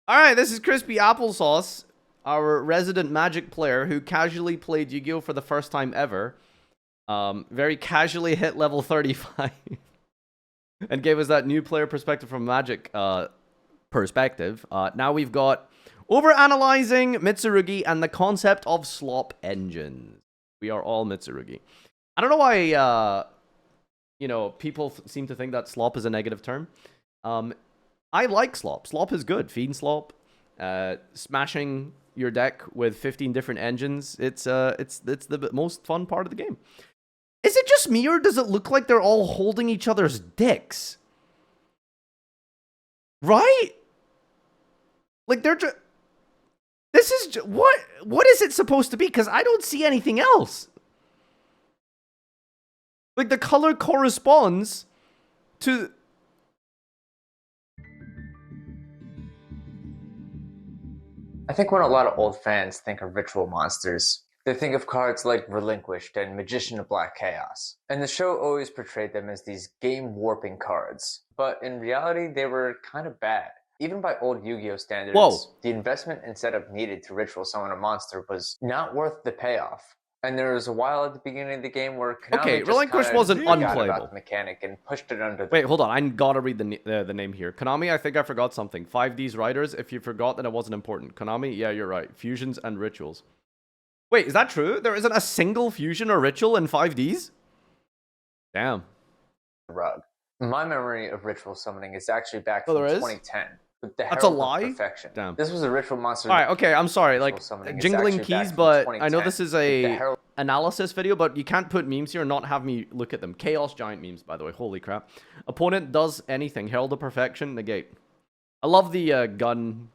Alright, this is Crispy Applesauce, our resident Magic player who casually played Yu-Gi-Oh! For the first time ever. Very casually hit level 35. And gave us that new player perspective from Magic perspective. Now we've got overanalyzing Mitsurugi and the concept of slop engines. We are all Mitsurugi. I don't know why, people seem to think that slop is a negative term. I like slop. Slop is good. Fiend slop, smashing your deck with 15 different engines. It's the most fun part of the game. Is it just me, or does it look like they're all holding each other's dicks? Right? Like they're just. This is what is it supposed to be? Because I don't see anything else. Like the color corresponds to. I think when a lot of old fans think of ritual monsters, they think of cards like Relinquished and Magician of Black Chaos. And the show always portrayed them as these game-warping cards. But in reality, they were kind of bad. Even by old Yu-Gi-Oh! Standards, the investment and setup needed to ritual summon a monster was not worth the payoff. And there was a while at the beginning of the game where Konami just Relinquish wasn't unplayable about the mechanic and pushed it under the... Wait, hold on. I gotta read the name here. Konami, I think I forgot something. 5D's writers, if you forgot, then it wasn't important. Konami, yeah, you're right. Fusions and rituals. Wait, is that true? There isn't a single fusion or ritual in 5Ds? Damn. Rug. My memory of ritual summoning is actually back from 2010. That's a lie? Perfection. Damn. This was a ritual monster. Alright, okay, I'm sorry. Like, jingling keys, but I know this is a analysis video, but you can't put memes here and not have me look at them. Chaos Giant memes, by the way. Holy crap. Opponent does anything. Herald of Perfection, negate. I love the gun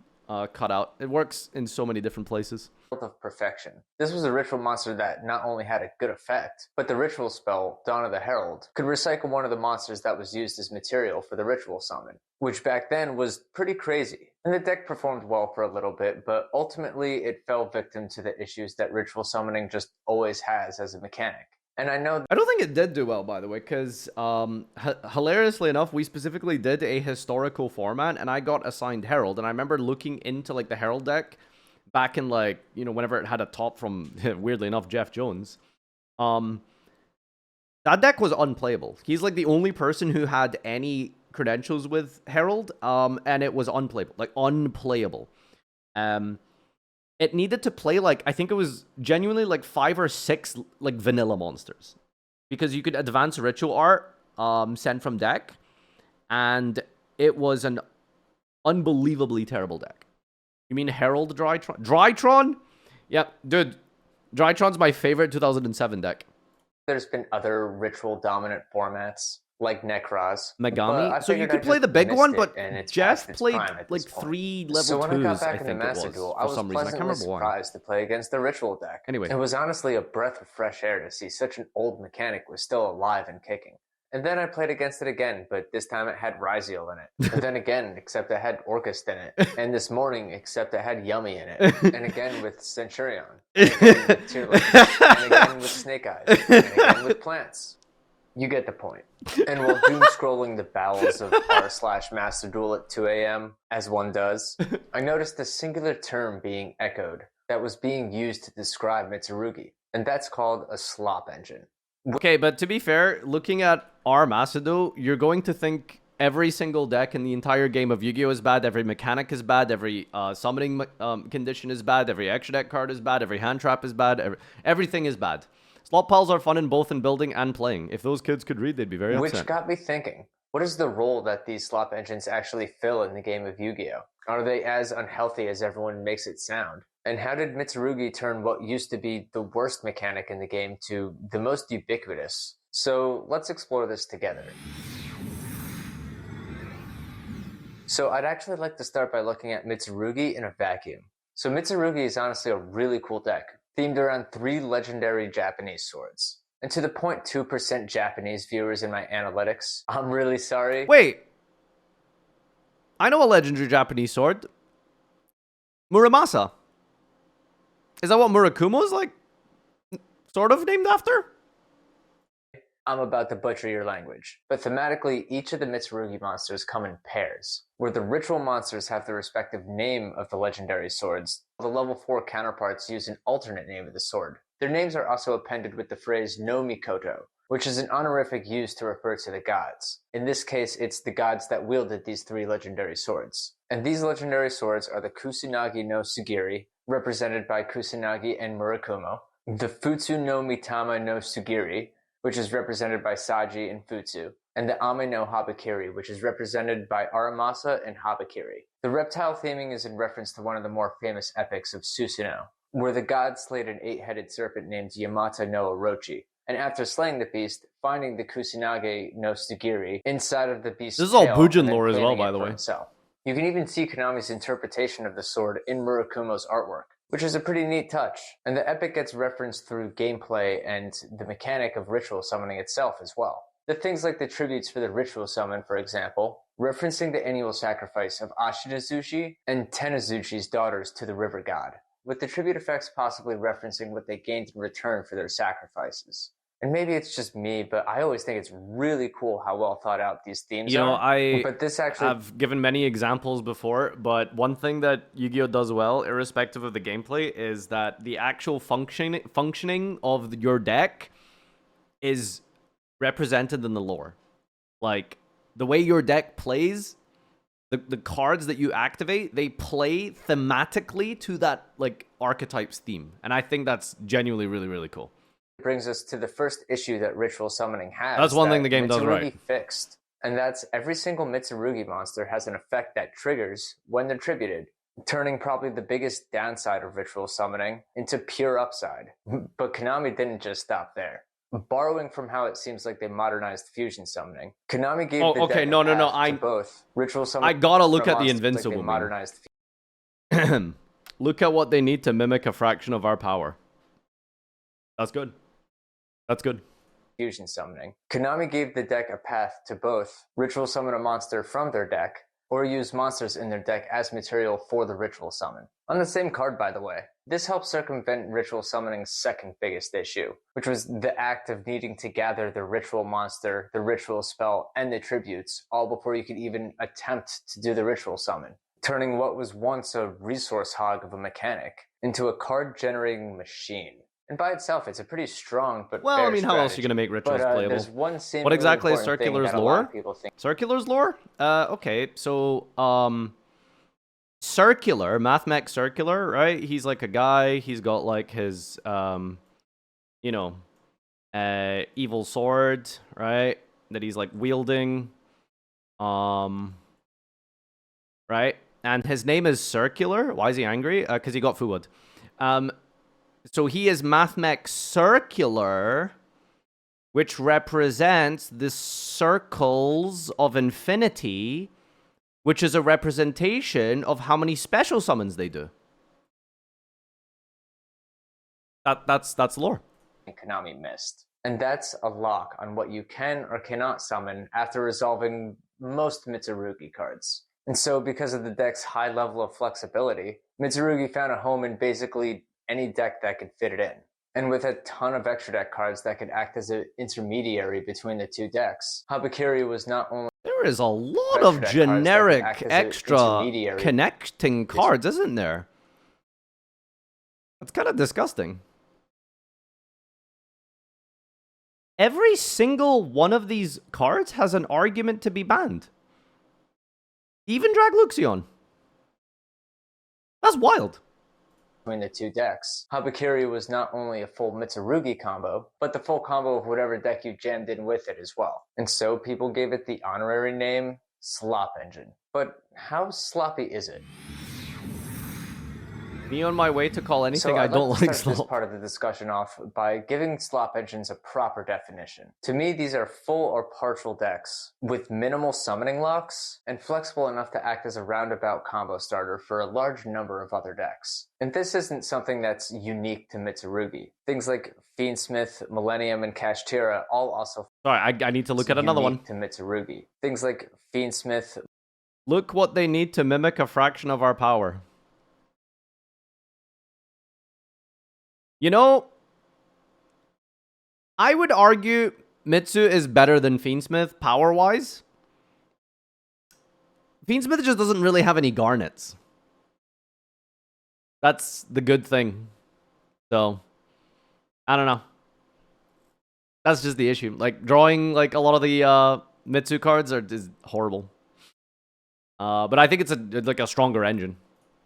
cutout. It works in so many different places. Of Perfection. This was a ritual monster that not only had a good effect, but the ritual spell, Dawn of the Herald, could recycle one of the monsters that was used as material for the ritual summon, which back then was pretty crazy. And the deck performed well for a little bit, but ultimately it fell victim to the issues that ritual summoning just always has as a mechanic. And I don't think it did do well, by the way, because hilariously enough, we specifically did a historical format, and I got assigned Herald, and I remember looking into like the Herald deck back in, like, whenever it had a top from, weirdly enough, Jeff Jones. That deck was unplayable. He's, like, the only person who had any credentials with Herald, and it was unplayable. Like, unplayable. It needed to play, like, I think it was genuinely, like, 5 or 6, like, vanilla monsters. Because you could advance ritual art, sent from deck, and it was an unbelievably terrible deck. You mean Herald Drytron? Drytron? Yep, dude. Drytron's my favorite 2007 deck. There's been other ritual-dominant formats, like Necros. Megami? So you could play the big one, but Jeff played, like, 3 level 2s, so when I got back I in think the it Master was, Duel, for I was some reason. I can't remember why. surprised to play against the ritual deck. Anyway. It was honestly a breath of fresh air to see such an old mechanic was still alive and kicking. And then I played against it again, but this time it had Ryziel in it. And then again, except it had Orcust in it. And this morning, except it had Yummy in it. And again with Centurion. And again with Tearless. And again with Snake Eyes. And again with Plants. You get the point. And while doom scrolling the bowels of r/Master Duel at 2 a.m., as one does, I noticed a singular term being echoed that was being used to describe Mitsurugi. And that's called a slop engine. Okay, but to be fair, looking at our Master Duel, you're going to think every single deck in the entire game of Yu-Gi-Oh! Is bad, every mechanic is bad, every summoning condition is bad, every extra deck card is bad, every hand trap is bad, everything is bad. Slot piles are fun in both in building and playing. If those kids could read, they'd be very upset. Which got me thinking, what is the role that these slop engines actually fill in the game of Yu-Gi-Oh? Are they as unhealthy as everyone makes it sound? And how did Mitsurugi turn what used to be the worst mechanic in the game to the most ubiquitous? So let's explore this together. So I'd actually like to start by looking at Mitsurugi in a vacuum. So Mitsurugi is honestly a really cool deck, themed around 3 legendary Japanese swords. And to the 0.2% Japanese viewers in my analytics, I'm really sorry. Wait. I know a legendary Japanese sword. Muramasa. Is that what Murakumo is, like, sort of named after? I'm about to butcher your language. But thematically, each of the Mitsurugi monsters come in pairs, where the ritual monsters have the respective name of the legendary swords. The level 4 counterparts use an alternate name of the sword. Their names are also appended with the phrase no Mikoto, which is an honorific used to refer to the gods. In this case, it's the gods that wielded these 3 legendary swords. And these legendary swords are the Kusanagi no Sugiri, represented by Kusanagi and Murakumo, the Futsu no Mitama no Sugiri, which is represented by Saji and Futsu, and the Ame no Habakiri, which is represented by Aramasa and Habakiri. The reptile theming is in reference to one of the more famous epics of Susanoo, where the god slayed an 8-headed serpent named Yamata no Orochi, and after slaying the beast, finding the Kusanagi no Sugiri inside of the beast's This is all tail, Bujin and then lore as well, claiming by it the for way. himself. You can even see Konami's interpretation of the sword in Murakumo's artwork, which is a pretty neat touch. And the epic gets referenced through gameplay and the mechanic of ritual summoning itself as well. The things like the tributes for the ritual summon, for example, referencing the annual sacrifice of Ashinazushi and Tenazuchi's daughters to the river god, with the tribute effects possibly referencing what they gained in return for their sacrifices. And maybe it's just me, but I always think it's really cool how well thought out these themes are. But this actually, I've given many examples before, but one thing that Yu-Gi-Oh does well, irrespective of the gameplay, is that the actual functioning of your deck is represented in the lore. Like, the way your deck plays, the cards that you activate, they play thematically to that, like, archetype's theme. And I think that's genuinely really, really cool. Brings us to the first issue that ritual summoning has. That's one thing the game does right. Fixed. And that's every single Mitsurugi monster has an effect that triggers when they're tributed, turning probably the biggest downside of ritual summoning into pure upside. But Konami didn't just stop there. Borrowing from how it seems like they modernized fusion summoning, Konami gave the deck to both ritual summoning. I gotta look at the Invincible like modernized. Look at what they need to mimic a fraction of our power. That's good. That's good. Fusion summoning. Konami gave the deck a path to both ritual summon a monster from their deck, or use monsters in their deck as material for the ritual summon. On the same card, by the way. This helps circumvent ritual summoning's second biggest issue, which was the act of needing to gather the ritual monster, the ritual spell, and the tributes, all before you could even attempt to do the ritual summon, turning what was once a resource hog of a mechanic into a card-generating machine. And by itself, it's a pretty strong but well, fair I mean, how strategy. else are you going to make rituals playable? There's one what exactly is really Circular's lore? Circular's lore? Okay, so, Circular, Mathmech Circular, right? He's like a guy, he's got like his, evil sword, right? That he's like wielding, right? And his name is Circular. Why is he angry? Because he got food. So he is Mathmech Circular, which represents the circles of infinity, which is a representation of how many special summons they do. That's lore. Konami missed. And that's a lock on what you can or cannot summon after resolving most Mitsurugi cards. And so because of the deck's high level of flexibility, Mitsurugi found a home in basically any deck that could fit it in. And with a ton of extra deck cards that could act as an intermediary between the two decks, Habakiri was not only... There is a lot of generic extra connecting cards, isn't there? That's kind of disgusting. Every single one of these cards has an argument to be banned. Even Dragluxion. That's wild. Between the two decks, Habakiri was not only a full Mitsurugi combo, but the full combo of whatever deck you jammed in with it as well. And so people gave it the honorary name Slop Engine. But how sloppy is it? Me on my way to call anything I don't like Slop. This part of the discussion off by giving Slop engines a proper definition. To me, these are full or partial decks with minimal summoning locks and flexible enough to act as a roundabout combo starter for a large number of other decks. And this isn't something that's unique to Mitsurugi. Things like Fiendsmith, Millennium, and Kashtira all also. Sorry, I need to look at another one. To Mitsurugi. Things like Fiendsmith. Look what they need to mimic a fraction of our power. You know, I would argue Mitsu is better than Fiendsmith power-wise. Fiendsmith just doesn't really have any garnets. That's the good thing. So, I don't know. That's just the issue. Like, drawing, like, a lot of the Mitsu cards is horrible. But I think it's a stronger engine.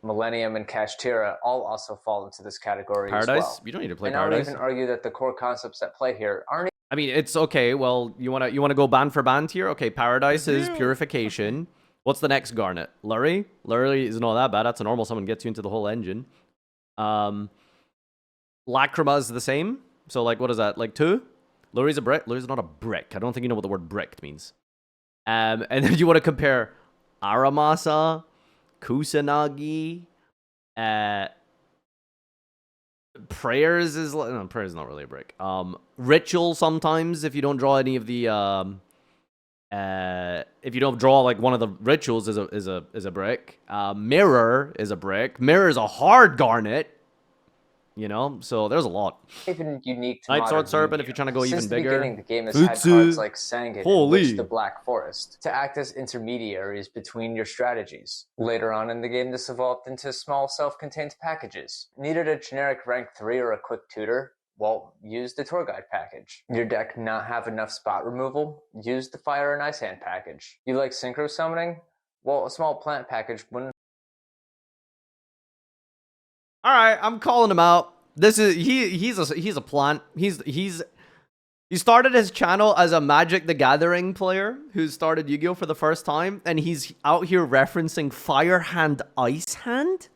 Millennium and Kashtira all also fall into this category Paradise? as well. You don't need to play and Paradise. I would even argue that the core concepts at play here aren't. I mean, it's okay. Well, you wanna go band for band here? Okay, Paradise is Purification. What's the next Garnet? Lurry? Lurry is not that bad. That's a normal summon. Gets you into the whole engine. Lacrima is the same. So, like, what is that? Like, 2? Lurry's a brick. Lurry's not a brick. I don't think you know what the word brick means. And then you want to compare Aramasa, Kusanagi, Prayers is... No, Prayers is not really a brick. Ritual sometimes, if you don't draw any of the... if you don't draw like one of the rituals is a brick. Mirror is a brick. Mirror is a hard garnet. You know, so there's a lot. Even unique to Night Sword modern Serpent, if Yu-Gi-Oh! you're trying to go Since even the bigger. beginning, the game has had cards like Sangan and Witch the Black Forest to act as intermediaries between your strategies. Later on in the game, this evolved into small self-contained packages. Needed a generic rank 3 or a quick tutor? Well, use the tour guide package. Your deck not have enough spot removal? Use the Fire and Ice Hand package. You like synchro summoning? Well, a small plant package wouldn't. All right, I'm calling him out. This is he's a plant. He started his channel as a Magic the Gathering player who started Yu-Gi-Oh for the first time, and he's out here referencing Fire Hand, Ice Hand.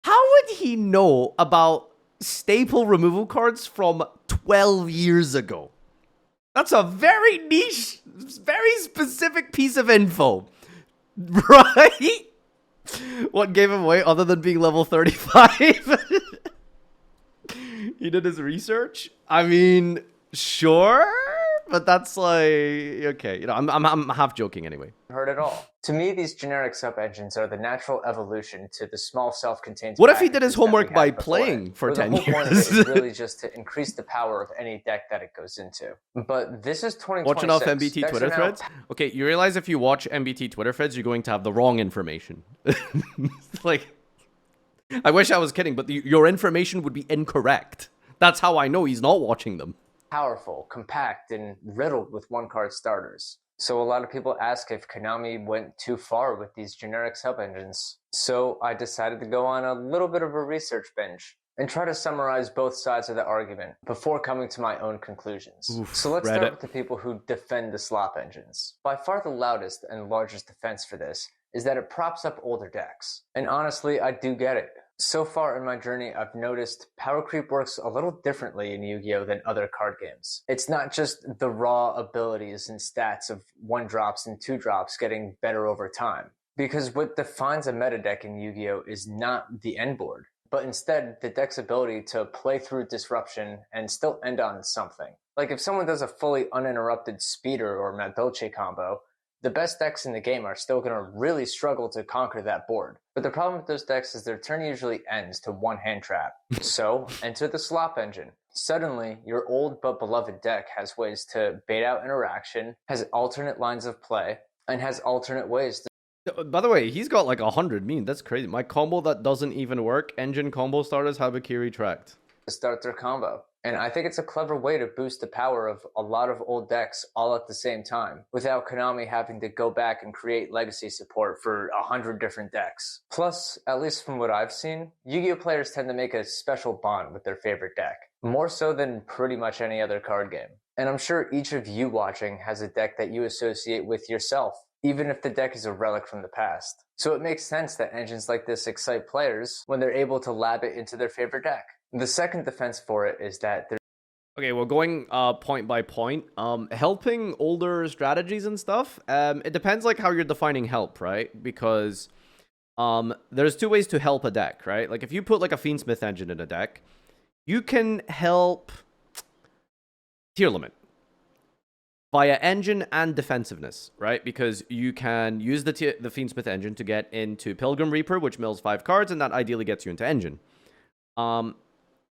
How would he know about staple removal cards from 12 years ago? That's a very niche, very specific piece of info, right? What gave him away other than being level 35? He did his research? I mean, sure, but that's like, okay, you know, I'm half joking anyway. Heard it all. To me, these generic sub-engines are the natural evolution to the small self-contained. What if he did his homework by playing for 10 years? The whole point of it is really just to increase the power of any deck that it goes into. But this is 2026. Watch enough MBT Twitter threads? Okay, you realize if you watch MBT Twitter threads, you're going to have the wrong information. Like, I wish I was kidding, but your information would be incorrect. That's how I know he's not watching them. Powerful, compact, and riddled with one-card starters. So a lot of people ask if Konami went too far with these generic sub-engines. So I decided to go on a little bit of a research binge and try to summarize both sides of the argument before coming to my own conclusions. So let's start with the people who defend the Slop engines. By far the loudest and largest defense for this is that it props up older decks. And honestly, I do get it. So far in my journey, I've noticed power creep works a little differently in Yu-Gi-Oh! Than other card games. It's not just the raw abilities and stats of 1-drops and 2-drops getting better over time. Because what defines a meta deck in Yu-Gi-Oh! Is not the end board, but instead the deck's ability to play through disruption and still end on something. Like if someone does a fully uninterrupted Speeder or Madolche combo, the best decks in the game are still going to really struggle to conquer that board. But the problem with those decks is their turn usually ends to one hand trap. So, enter the Slop engine. Suddenly, your old but beloved deck has ways to bait out interaction, has alternate lines of play, and has alternate ways to... By the way, he's got like 100 mean. That's crazy. My combo that doesn't even work, engine combo starters, Habakiri tracked. To start their combo. And I think it's a clever way to boost the power of a lot of old decks all at the same time, without Konami having to go back and create legacy support for 100 different decks. Plus, at least from what I've seen, Yu-Gi-Oh! Players tend to make a special bond with their favorite deck, more so than pretty much any other card game. And I'm sure each of you watching has a deck that you associate with yourself, even if the deck is a relic from the past. So it makes sense that engines like this excite players when they're able to lab it into their favorite deck. The second defense for it is that okay, well, going point by point, helping older strategies and stuff, it depends like how you're defining help, right? Because there's two ways to help a deck, right? Like if you put like a Fiendsmith engine in a deck, you can help tier limit via engine and defensiveness, right? Because you can use the Fiendsmith engine to get into Pilgrim Reaper, which mills 5 cards, and that ideally gets you into engine.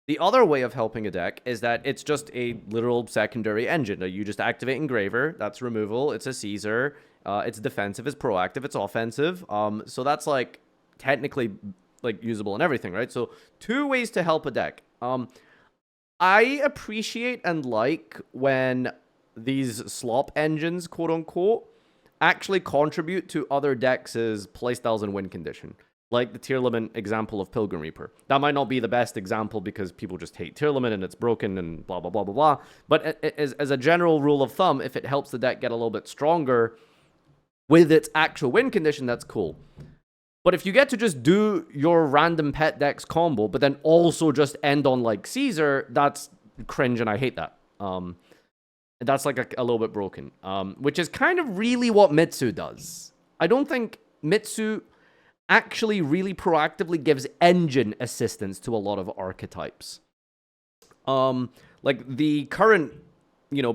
The other way of helping a deck is that it's just a literal secondary engine. You just activate Engraver, that's removal, it's a Caesar, it's defensive, it's proactive, it's offensive. So that's like technically like usable and everything, right? So 2 ways to help a deck. I appreciate and like when these slop engines, quote unquote, actually contribute to other decks' playstyles and win condition. Like the Tearlament example of Pilgrim Reaper. That might not be the best example because people just hate Tearlament and it's broken and blah, blah, blah, blah, blah. But as a general rule of thumb, if it helps the deck get a little bit stronger with its actual win condition, that's cool. But if you get to just do your random pet decks combo, but then also just end on like Caesar, that's cringe and I hate that. That's like a little bit broken. Which is kind of really what Mitsu does. I don't think Mitsu actually really proactively gives engine assistance to a lot of archetypes. Like the current,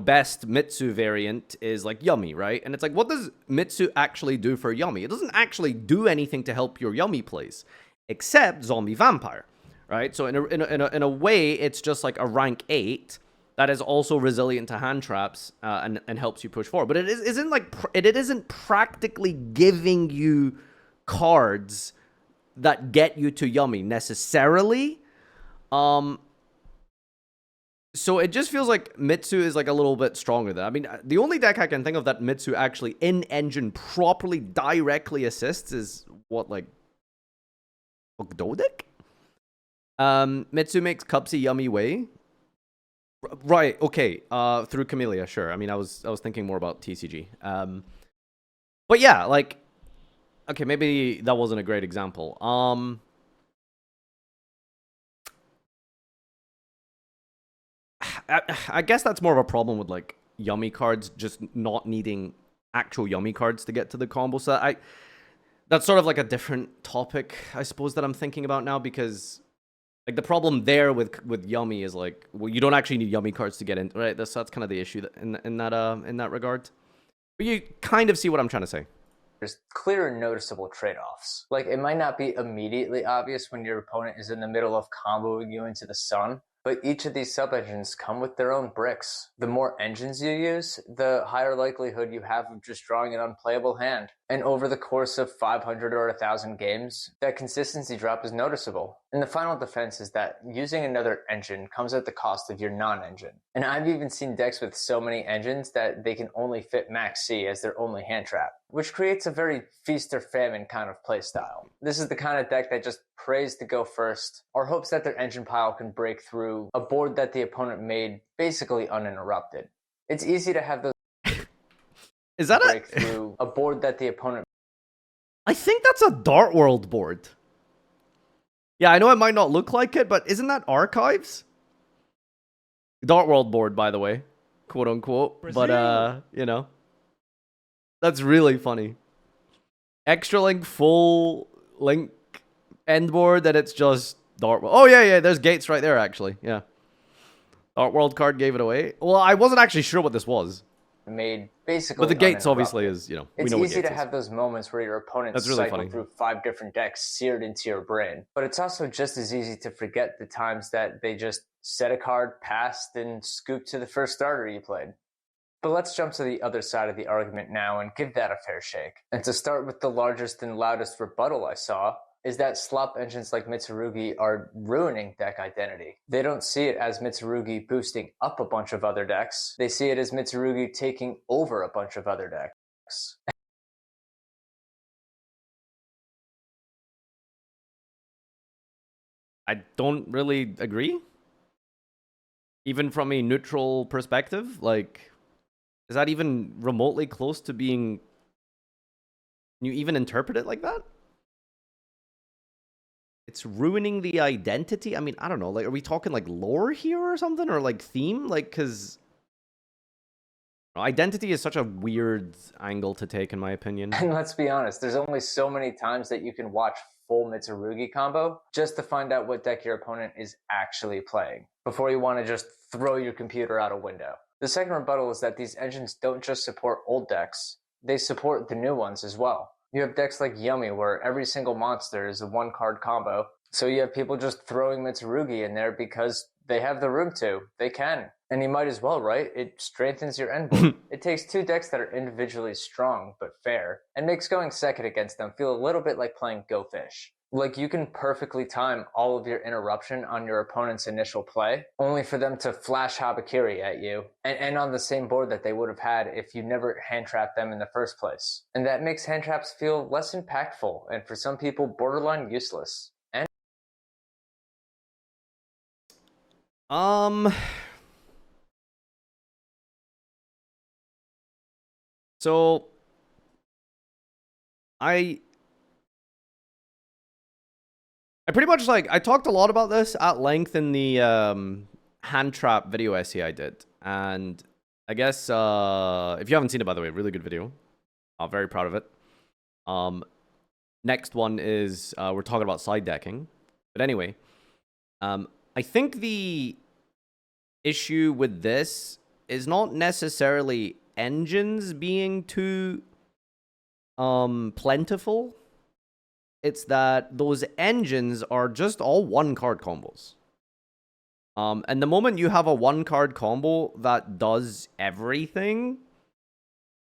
best Mitsu variant is like Yummy, right? And it's like, what does Mitsu actually do for Yummy? It doesn't actually do anything to help your Yummy plays, except Zombie Vampire, right? So in a way, it's just like a rank 8 that is also resilient to hand traps and helps you push forward. But it isn't practically giving you cards that get you to Yummy necessarily. So it just feels like Mitsu is like a little bit stronger than. I mean, the only deck I can think of that Mitsu actually in engine properly directly assists is what, like Ogdodic? Mitsu makes Cupsy Yummy Way. Right, okay. Through Camellia, sure. I mean, I was thinking more about TCG. But yeah, like, okay, maybe that wasn't a great example. I guess that's more of a problem with like Yummy cards just not needing actual Yummy cards to get to the combo set. That's sort of like a different topic, I suppose, that I'm thinking about now, because like the problem there with Yummy is like, well, you don't actually need Yummy cards to get in, right? That's kind of the issue in that regard. But you kind of see what I'm trying to say. There's clear and noticeable trade-offs. Like, it might not be immediately obvious when your opponent is in the middle of comboing you into the sun, but each of these sub-engines come with their own bricks. The more engines you use, the higher likelihood you have of just drawing an unplayable hand. And over the course of 500 or 1,000 games, that consistency drop is noticeable. And the final defense is that using another engine comes at the cost of your non-engine. And I've even seen decks with so many engines that they can only fit Max C as their only hand trap, which creates a very feast or famine kind of playstyle. This is the kind of deck that just prays to go first, or hopes that their engine pile can break through a board that the opponent made basically uninterrupted. It's easy to have those is that break through a board that the opponent... I think that's a Dart World board. Yeah, I know it might not look like it, but isn't that Archives? Dart World board, by the way, quote unquote. Brazil. But that's really funny. Extra link, full link end board that it's just Dart World. Oh yeah, there's Gates right there actually. Yeah. Dart World card gave it away. Well, I wasn't actually sure what this was. Made basically, but the Gates obviously is, we it's know what easy to is. have those moments where your opponent really cycle funny. through 5 different decks seared into your brain. But it's also just as easy to forget the times that they just set a card, passed, and scooped to the first starter you played. But let's jump to the other side of the argument now and give that a fair shake. And to start with the largest and loudest rebuttal I saw, is that slop engines like Mitsurugi are ruining deck identity. They don't see it as Mitsurugi boosting up a bunch of other decks. They see it as Mitsurugi taking over a bunch of other decks. I don't really agree. Even from a neutral perspective, like, is that even remotely close to being... Can you even interpret it like that? It's ruining the identity? I mean, I don't know. Like, are we talking like lore here or something? Or like theme? Like, because identity is such a weird angle to take, in my opinion. And let's be honest, there's only so many times that you can watch full Mitsurugi combo just to find out what deck your opponent is actually playing before you want to just throw your computer out a window. The second rebuttal is that these engines don't just support old decks, they support the new ones as well. You have decks like Yummy, where every single monster is a 1-card combo, So you have people just throwing Mitsurugi in there because they have the room to. They can. And you might as well, right? It strengthens your end board. It takes two decks that are individually strong but fair, and makes going second against them feel a little bit like playing Go Fish. Like, you can perfectly time all of your interruption on your opponent's initial play, only for them to flash Habakiri at you, and on the same board that they would have had if you never hand trapped them in the first place. And that makes hand traps feel less impactful, and for some people, borderline useless. And So I pretty much I talked a lot about this at length in the hand trap video essay I did, and I guess if you haven't seen it, by the way, really good video. I'm very proud of it. Next one is we're talking about side decking, but anyway, I think the issue with this is not necessarily engines being too plentiful. It's that those engines are just all one-card combos. And the moment you have a one-card combo that does everything,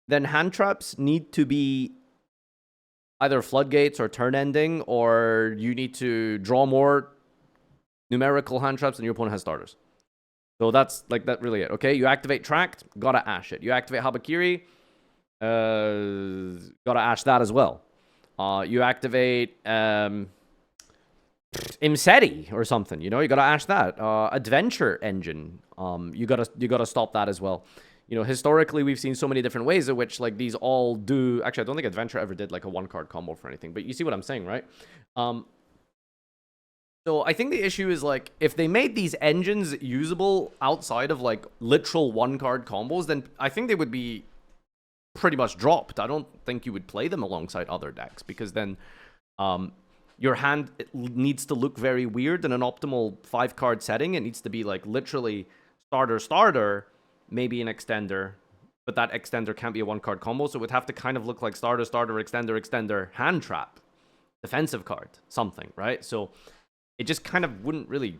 then hand traps need to be either floodgates or turn ending, or you need to draw more numerical hand traps than your opponent has starters. So that's that really it, okay? You activate Tract, gotta Ash it. You activate Habakiri, gotta Ash that as well. You activate Imseti or something, you gotta Ash that. Adventure Engine, you gotta stop that as well. Historically, we've seen so many different ways in which these all do. Actually, I don't think Adventure ever did a one-card combo for anything, but you see what I'm saying, right? So I think the issue is if they made these engines usable outside of literal one-card combos, then I think they would be pretty much dropped. I don't think you would play them alongside other decks, because then your hand needs to look very weird in an optimal 5-card setting. It needs to be literally starter, maybe an extender, but that extender can't be a one-card combo, so it would have to kind of look like starter, extender, hand trap, defensive card, something, right? So it just kind of wouldn't really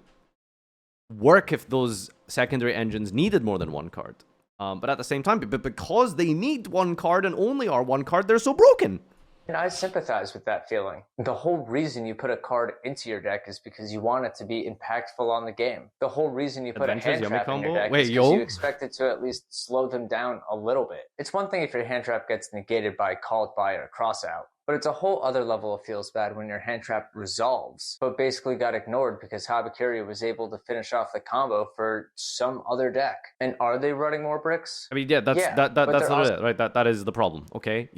work if those secondary engines needed more than one card. But at the same time, but because they need one card and only are one card, they're so broken. And I sympathize with that feeling. The whole reason you put a card into your deck is because you want it to be impactful on the game. The whole reason you put a hand trap in your deck is because you expect it to at least slow them down a little bit. It's one thing if your hand trap gets negated by called by or cross out, but it's a whole other level of feels bad when your hand trap resolves, but basically got ignored because Habakiri was able to finish off the combo for some other deck. And are they running more bricks? I mean, yeah, that's literally it, right? That is the problem. Okay,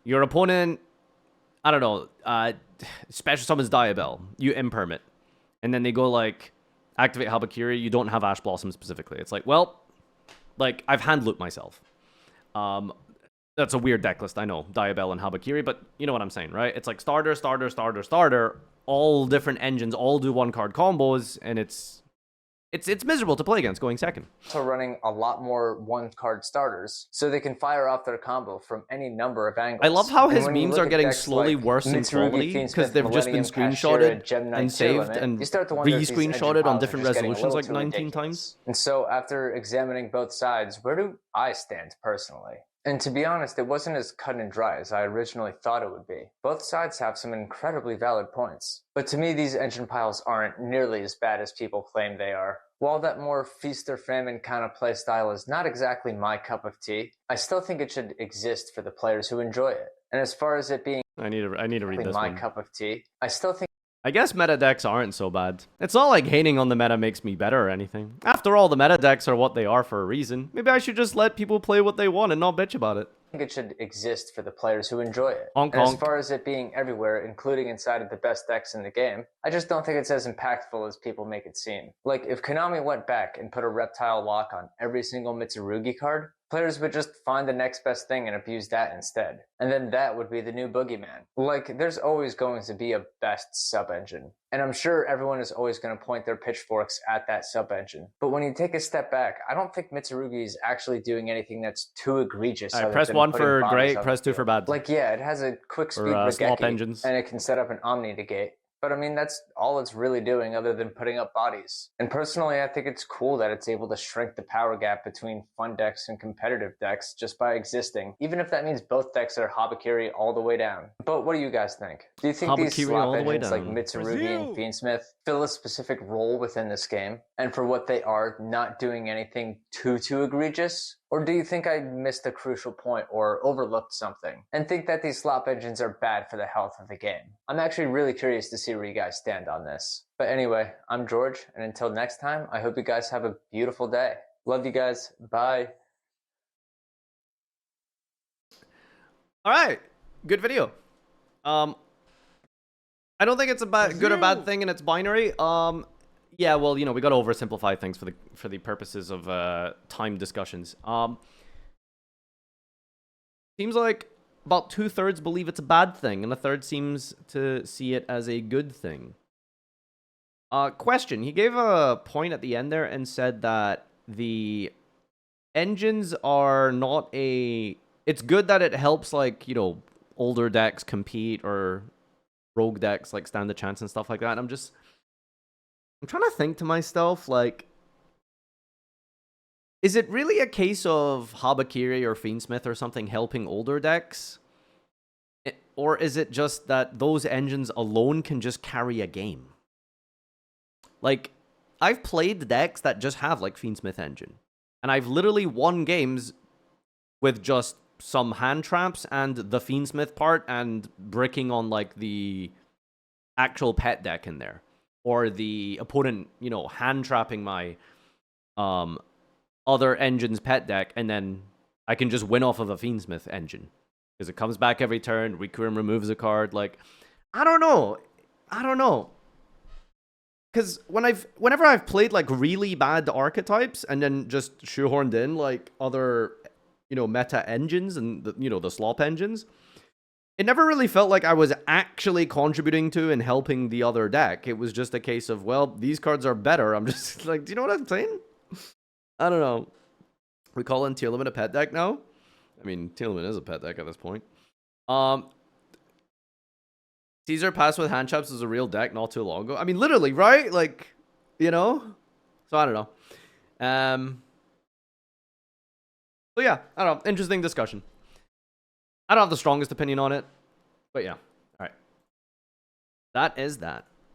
your opponent, I don't know, special summons Diabell, you imperm it, and then they go activate Habakiri, you don't have Ash Blossom specifically. It's I've hand looped myself. That's a weird deck list, I know, Diabell and Habakiri, but you know what I'm saying, right? It's starter, all different engines, all do one-card combos, and it's miserable to play against going second. So running a lot more one-card starters, so they can fire off their combo from any number of angles. I love how his memes are getting slowly worse in quality, because they've just been screenshotted and saved and re-screenshotted on different resolutions 19 times. And so after examining both sides, where do I stand personally? And to be honest, it wasn't as cut and dry as I originally thought it would be. Both sides have some incredibly valid points. But to me, these engine piles aren't nearly as bad as people claim they are. While that more feast or famine kind of playstyle is not exactly my cup of tea, I still think it should exist for the players who enjoy it. And as far as it being I need to read this my one. cup of tea, I still think I guess meta decks aren't so bad. It's not like hating on the meta makes me better or anything. After all, the meta decks are what they are for a reason. Maybe I should just let people play what they want and not bitch about it. I think it should exist for the players who enjoy it. Honk, and honk. as far as it being everywhere, including inside of the best decks in the game, I just don't think it's as impactful as people make it seem. If Konami went back and put a reptile lock on every single Mitsurugi card, players would just find the next best thing and abuse that instead. And then that would be the new boogeyman. There's always going to be a best sub-engine. And I'm sure everyone is always going to point their pitchforks at that sub-engine. But when you take a step back, I don't think Mitsurugi is actually doing anything that's too egregious. All right, press 1 for great, press 2 for bad. Yeah, it has a quick speed Slop Regeki, engines. and it can set up an Omni negate. But I mean, that's all it's really doing other than putting up bodies. And personally, I think it's cool that it's able to shrink the power gap between fun decks and competitive decks just by existing, even if that means both decks are Habakiri all the way down. But what do you guys think? Do you think these Habakiri all slop the way engines like down. Mitsurugi and Fiendsmith fill a specific role within this game? And for what they are, not doing anything too egregious? Or do you think I missed a crucial point or overlooked something and think that these slop engines are bad for the health of the game? I'm actually really curious to see where you guys stand on this. But anyway, I'm George, and until next time, I hope you guys have a beautiful day. Love you guys. Bye. All right, good video. I don't think it's a good or bad thing, and it's binary. Yeah, well, you know, we got to oversimplify things for the purposes of time discussions. Seems like about 2/3 believe it's a bad thing, and a third seems to see it as a good thing. Question: he gave a point at the end there and said that the engines are not a. It's good that it helps, like, you know, older decks compete or rogue decks like stand a chance and stuff like that. I'm trying to think to myself, like, is it really a case of Habakiri or Fiendsmith or something helping older decks? Or is it just that those engines alone can just carry a game? Like, I've played decks that just have, like, Fiendsmith engine. And I've literally won games with just some hand traps and the Fiendsmith part and bricking on, like, the actual pet deck in there. Or the opponent, you know, hand trapping my other engine's pet deck, and then I can just win off of a Fiendsmith engine. Because it comes back every turn, Requiem removes a card. Like, I don't know. Because whenever I've played, like, really bad archetypes and then just shoehorned in, like, other, you know, meta engines and, the slop engines, it never really felt like I was actually contributing to and helping the other deck. It was just a case of, well, these cards are better. I'm just like, do you know what I'm saying? I don't know. We call in Tier Limit a pet deck now? I mean, Tier Limit is a pet deck at this point. Caesar passed with hand traps as a real deck not too long ago. I mean, literally, right? Like, you know? So, I don't know. So, yeah. I don't know. Interesting discussion. I don't have the strongest opinion on it, but yeah. All right. That is that.